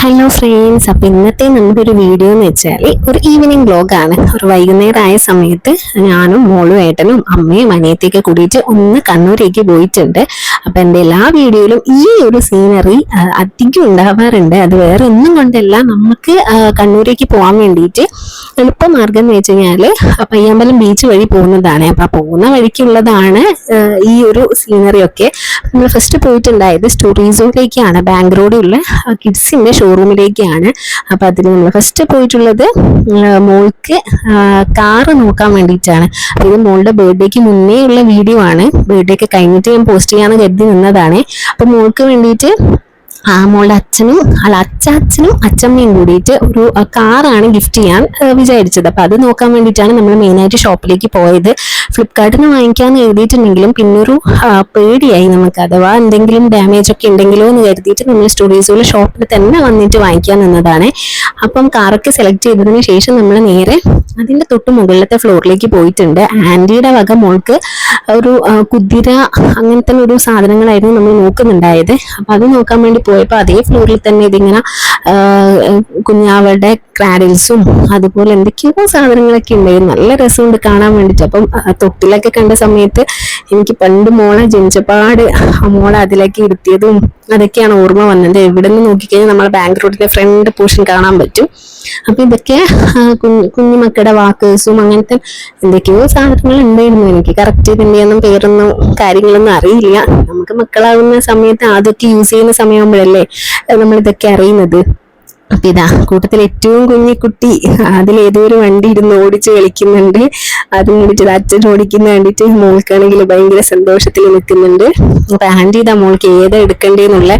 Hello friends, അപ്പോൾ ഇന്നത്തെ നമ്മുടെ ഒരു വീഡിയോ എന്ന് വെച്ചാൽ ഒരു ഈവനിങ് വ്ലോഗാണ്. ഒരു വൈകുന്നേരമായ സമയത്ത് ഞാനും മോളും ഏട്ടനും അമ്മയും അനിയത്തിയൊക്കെ കൂടിയിട്ട് ഒന്ന് കണ്ണൂരേക്ക് പോയിട്ടുണ്ട്. അപ്പം എൻ്റെ എല്ലാ വീഡിയോയിലും ഈ ഒരു സീനറി അധികം ഉണ്ടാവാറുണ്ട്. അത് വേറെ ഒന്നും കൊണ്ടല്ല, നമുക്ക് കണ്ണൂരേക്ക് പോകാൻ വേണ്ടിയിട്ട് എളുപ്പമാർഗം എന്ന് വെച്ച് കഴിഞ്ഞാൽ പയ്യാമ്പലം ബീച്ച് വഴി പോകുന്നതാണ്. അപ്പം ആ പോകുന്ന വഴിക്കുള്ളതാണ് ഈ ഒരു സീനറിയൊക്കെ. നമ്മൾ ഫസ്റ്റ് പോയിട്ടുണ്ടായത് സ്റ്റോറീസോയിലേക്കാണ്, ബാങ്ക് റോഡിലുള്ള കിഡ്സിൻ്റെ ഷോറൂമിലേക്കാണ്. അപ്പം അതിൽ നമ്മൾ ഫസ്റ്റ് പോയിട്ടുള്ളത് മോൾക്ക് കാറ് നോക്കാൻ വേണ്ടിയിട്ടാണ്. ഇത് മോളുടെ ബർത്ത്ഡേക്ക് മുന്നേ ഉള്ള വീഡിയോ ആണ്. ബർത്ത്ഡേ ഒക്കെ കഴിഞ്ഞിട്ട് ഞാൻ പോസ്റ്റ് ചെയ്യാന്ന് കരുതി നിന്നതാണ്. അപ്പം മോൾക്ക് വേണ്ടിയിട്ട് മോളുടെ അച്ഛനും അച്ഛമ്മയും കൂടിയിട്ട് ഒരു കാറാണ് ഗിഫ്റ്റ് ചെയ്യാൻ വിചാരിച്ചത്. അപ്പം അത് നോക്കാൻ വേണ്ടിയിട്ടാണ് നമ്മൾ മെയിനായിട്ട് ഷോപ്പിലേക്ക് പോയത്. ഫ്ലിപ്കാർട്ടിൽ നിന്ന് വാങ്ങിക്കാമെന്ന് എഴുതിയിട്ടുണ്ടെങ്കിലും പിന്നൊരു പേടിയായി നമുക്ക്, അഥവാ എന്തെങ്കിലും ഡാമേജ് ഒക്കെ ഉണ്ടെങ്കിലോ എന്ന് കരുതിയിട്ട് നമ്മൾ സ്റ്റുഡിയോസിലെ ഷോപ്പിൽ തന്നെ വന്നിട്ട് വാങ്ങിക്കാൻ നിന്നതാണ്. അപ്പം കാറൊക്കെ സെലക്ട് ചെയ്തതിന് ശേഷം നമ്മൾ നേരെ അതിൻ്റെ തൊട്ട് മുകളിലത്തെ ഫ്ലോറിലേക്ക് പോയിട്ടുണ്ട്. ആൻറ്റിയുടെ വക മോൾക്ക് ഒരു കുതിര അങ്ങനത്തെ ഒരു സാധനങ്ങളായിരുന്നു നമ്മൾ നോക്കുന്നുണ്ടായത്. അപ്പം അത് നോക്കാൻ വേണ്ടി പോയപ്പോൾ അതേ ഫ്ലോറിൽ തന്നെ ഇതിങ്ങനെ കുഞ്ഞാവയുടെ ക്രാഡിൽസും അതുപോലെ എന്തൊക്കെയോ സാധനങ്ങളൊക്കെ ഉണ്ടായിരുന്നു. നല്ല രസമുണ്ട് കാണാൻ വേണ്ടിയിട്ട്. അപ്പം തൊട്ടിലൊക്കെ കണ്ട സമയത്ത് എനിക്ക് പണ്ട് മോളെ ജനിച്ചപാട് മോളെ അതിലേക്ക് ഇരുത്തിയതും അതൊക്കെയാണ് ഓർമ്മ വന്നത്. എവിടെ നിന്ന് നോക്കിക്കഴിഞ്ഞാൽ നമ്മളെ ബാങ്ക് റോഡിന്റെ ഫ്രണ്ട് പോർഷൻ കാണാൻ പറ്റും. അപ്പൊ ഇതൊക്കെ കുഞ്ഞുമക്കളുടെ വാക്കേഴ്സും അങ്ങനത്തെ എന്തൊക്കെയോ സാധനങ്ങൾ ഉണ്ടായിരുന്നു. എനിക്ക് കറക്റ്റ് ഇതിന്റെ ഒന്നും പേരൊന്നും കാര്യങ്ങളൊന്നും അറിയില്ല. നമുക്ക് മക്കളാവുന്ന സമയത്ത് അതൊക്കെ യൂസ് ചെയ്യുന്ന സമയമാകുമ്പോഴല്ലേ നമ്മൾ ഇതൊക്കെ അറിയുന്നത്. അപ്പൊ ഇതാ കൂട്ടത്തിൽ ഏറ്റവും കുഞ്ഞിക്കുട്ടി അതിലേതോ ഒരു വണ്ടി ഇരുന്ന് ഓടിച്ച് കളിക്കുന്നുണ്ട്. അതും കൂടിയിട്ട് അച്ഛൻ ഓടിക്കുന്ന കണ്ടിട്ട് മോൾക്കാണെങ്കിൽ ഭയങ്കര സന്തോഷത്തിൽ നിൽക്കുന്നുണ്ട്. അപ്പൊ ആന്റി ഇതാ മോൾക്ക് ഏതാ എടുക്കണ്ടേന്നുള്ള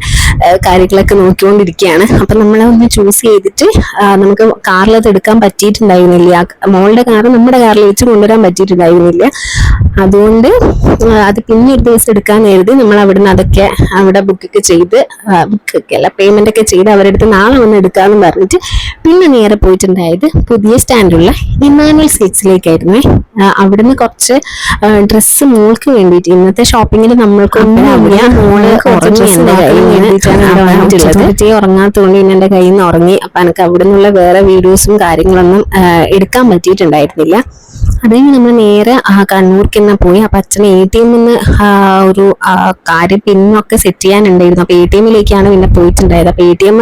കാര്യങ്ങളൊക്കെ നോക്കിക്കൊണ്ടിരിക്കുകയാണ്. അപ്പൊ നമ്മളെ ഒന്ന് ചൂസ് ചെയ്തിട്ട് നമുക്ക് കാറിലത് എടുക്കാൻ പറ്റിയിട്ടുണ്ടായിരുന്നില്ല. മോളുടെ കാറ് നമ്മുടെ കാറിൽ വെച്ച് കൊണ്ടുവരാൻ പറ്റിയിട്ടുണ്ടായിരുന്നില്ല. അതുകൊണ്ട് അത് പിന്നെ ഒരു ദിവസം എടുക്കാൻ എഴുതി നമ്മൾ അവിടുന്ന് അതൊക്കെ അവിടെ ബുക്കൊക്കെ ചെയ്ത് പേയ്മെന്റ് ഒക്കെ ചെയ്ത് അവരുടെ അടുത്ത് നാളെ വന്ന് എടുക്കാന്ന് പറഞ്ഞിട്ട് പിന്നെ നേരെ പോയിട്ടുണ്ടായത് പുതിയ സ്റ്റാൻഡുള്ള ഇമ്മാനുവൽ സിൽക്സിലേക്കായിരുന്നു. അവിടുന്ന് കുറച്ച് ഡ്രസ്സ് മോൾക്ക് വേണ്ടിയിട്ട് ഇന്നത്തെ ഷോപ്പിങ്ങിൽ നമ്മൾക്കൊന്നും മോള് ഉറങ്ങാത്തതുകൊണ്ട് പിന്നെ എന്റെ കയ്യിൽ നിന്ന് ഉറങ്ങി. അപ്പൊ എനിക്ക് അവിടെ നിന്നുള്ള വേറെ വീഡിയോസും കാര്യങ്ങളൊന്നും എടുക്കാൻ പറ്റിയിട്ടുണ്ടായിരുന്നില്ല. അത് കഴിഞ്ഞ് നമ്മൾ നേരെ കണ്ണൂർക്ക് തന്നെ പോയി. അപ്പൊ അച്ഛന് ATM ഒരു കാര്യം പിന്നൊക്കെ സെറ്റ് ചെയ്യാനുണ്ടായിരുന്നു. അപ്പൊ ATMിലേക്കാണ് പിന്നെ പോയിട്ടുണ്ടായത്. അപ്പൊ ATM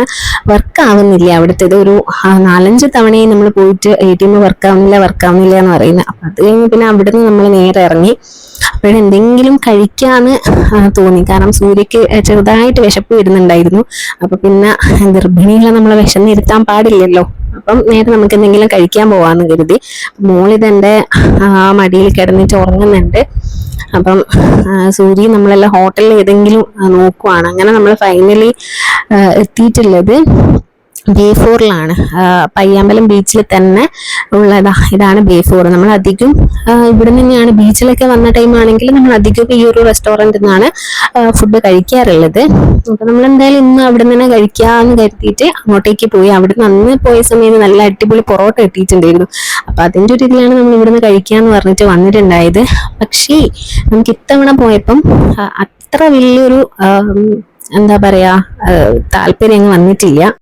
വർക്ക് ആവുന്നില്ല. അവിടുത്തെ ഒരു 4-5 തവണയും നമ്മൾ പോയിട്ട് ATM വർക്ക് ആവുന്നില്ല എന്ന് പറയുന്നത്. അപ്പൊ അത് കഴിഞ്ഞ് പിന്നെ അവിടുന്ന് നമ്മൾ നേരെ ഇറങ്ങി. അപ്പോഴെന്തെങ്കിലും കഴിക്കാന്ന് തോന്നി. കാരണം സൂര്യക്ക് ചെറുതായിട്ട് വിശപ്പ് വരുന്നുണ്ടായിരുന്നു. അപ്പൊ പിന്നെ ഗർഭിണികളെ നമ്മളെ വിശന്നിരുത്താൻ പാടില്ലല്ലോ. അപ്പം നേരെ നമുക്ക് എന്തെങ്കിലും കഴിക്കാൻ പോവാന്ന് കരുതി. മോളിതെന്റെ മടിയിൽ കിടന്നിട്ട് ഉറങ്ങുന്നുണ്ട്. അപ്പം സൂര്യ നമ്മളെല്ലാം ഹോട്ടലിൽ ഏതെങ്കിലും നോക്കുവാണ്. അങ്ങനെ നമ്മൾ ഫൈനലി എത്തിയിട്ടുള്ളത് ബേ4ലാണ്. പയ്യാമ്പലം ബീച്ചിൽ തന്നെ ഉള്ളതാ. ഇതാണ് ബേ4. നമ്മൾ അധികം ഇവിടെ തന്നെയാണ്. ബീച്ചിലൊക്കെ വന്ന ടൈം ആണെങ്കിൽ നമ്മൾ അധികം ഈ ഒരു റെസ്റ്റോറൻറ്റിൽ നിന്നാണ് ഫുഡ് കഴിക്കാറുള്ളത്. അപ്പൊ നമ്മൾ എന്തായാലും ഇന്ന് അവിടെ നിന്ന് തന്നെ കഴിക്കാന്ന് കരുതിയിട്ട് അങ്ങോട്ടേക്ക് പോയി. അവിടെ അന്ന് പോയ സമയത്ത് നല്ല അടിപൊളി പൊറോട്ട കിട്ടിയിട്ടുണ്ടായിരുന്നു. അപ്പൊ അതിൻ്റെ ഒരു ഇതിലാണ് നമ്മൾ ഇവിടുന്ന് കഴിക്കാന്ന് പറഞ്ഞിട്ട് വന്നിട്ടുണ്ടായത്. പക്ഷേ നമുക്ക് ഇത്തവണ പോയപ്പം അത്ര വലിയൊരു എന്താ പറയാ താല്പര്യം വന്നിട്ടില്ല.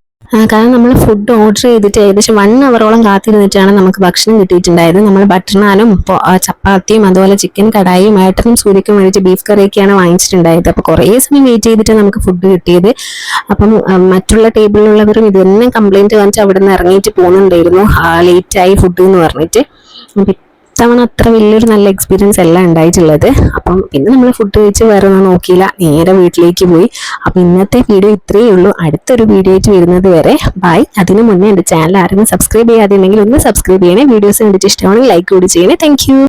കാരണം നമ്മൾ ഫുഡ് ഓർഡർ ചെയ്തിട്ട് ഏകദേശം 1 അവറോളം കാത്തിരുന്നിട്ടാണ് നമുക്ക് ഭക്ഷണം കിട്ടിയിട്ടുണ്ടായത്. നമ്മൾ ബട്ടർ നാനും ചപ്പാത്തിയും അതുപോലെ ചിക്കൻ കടായും ഏട്ടനും സൂര്യക്കും വേണ്ടിയിട്ട് ബീഫ് കറിയൊക്കെയാണ് വാങ്ങിച്ചിട്ടുണ്ടായത്. അപ്പോൾ കുറേ സമയം വെയിറ്റ് ചെയ്തിട്ട് നമുക്ക് ഫുഡ് കിട്ടിയത്. അപ്പം മറ്റുള്ള ടേബിളിലുള്ളവരും ഇത് തന്നെ കംപ്ലൈന്റ് വന്നിട്ട് അവിടെ നിന്ന് ഇറങ്ങിയിട്ട് പോകുന്നുണ്ടായിരുന്നു, ലേറ്റായി ഫുഡ് എന്ന് പറഞ്ഞിട്ട്. ഇത്തവണ അത്ര വലിയൊരു നല്ല എക്സ്പീരിയൻസ് അല്ല ഉണ്ടായിട്ടുള്ളത്. അപ്പം പിന്നെ നമ്മൾ ഫുഡ് കഴിച്ച് വേറെ ഒന്നും നോക്കിയില്ല, നേരെ വീട്ടിലേക്ക് പോയി. അപ്പം ഇന്നത്തെ വീഡിയോ ഇത്രയേ ഉള്ളൂ. അടുത്തൊരു വീഡിയോ ആയിട്ട് വരുന്നത് വരെ ബൈ. അതിനു മുന്നേ എൻ്റെ ചാനൽ ആരെങ്കിലും സബ്സ്ക്രൈബ് ചെയ്യാതെ ഉണ്ടെങ്കിൽ ഒന്ന് സബ്സ്ക്രൈബ് ചെയ്യണേ. വീഡിയോസ് കണ്ടിട്ട് ഇഷ്ടമാണെങ്കിൽ ലൈക്ക് കൂടി ചെയ്യണേ. Thank you.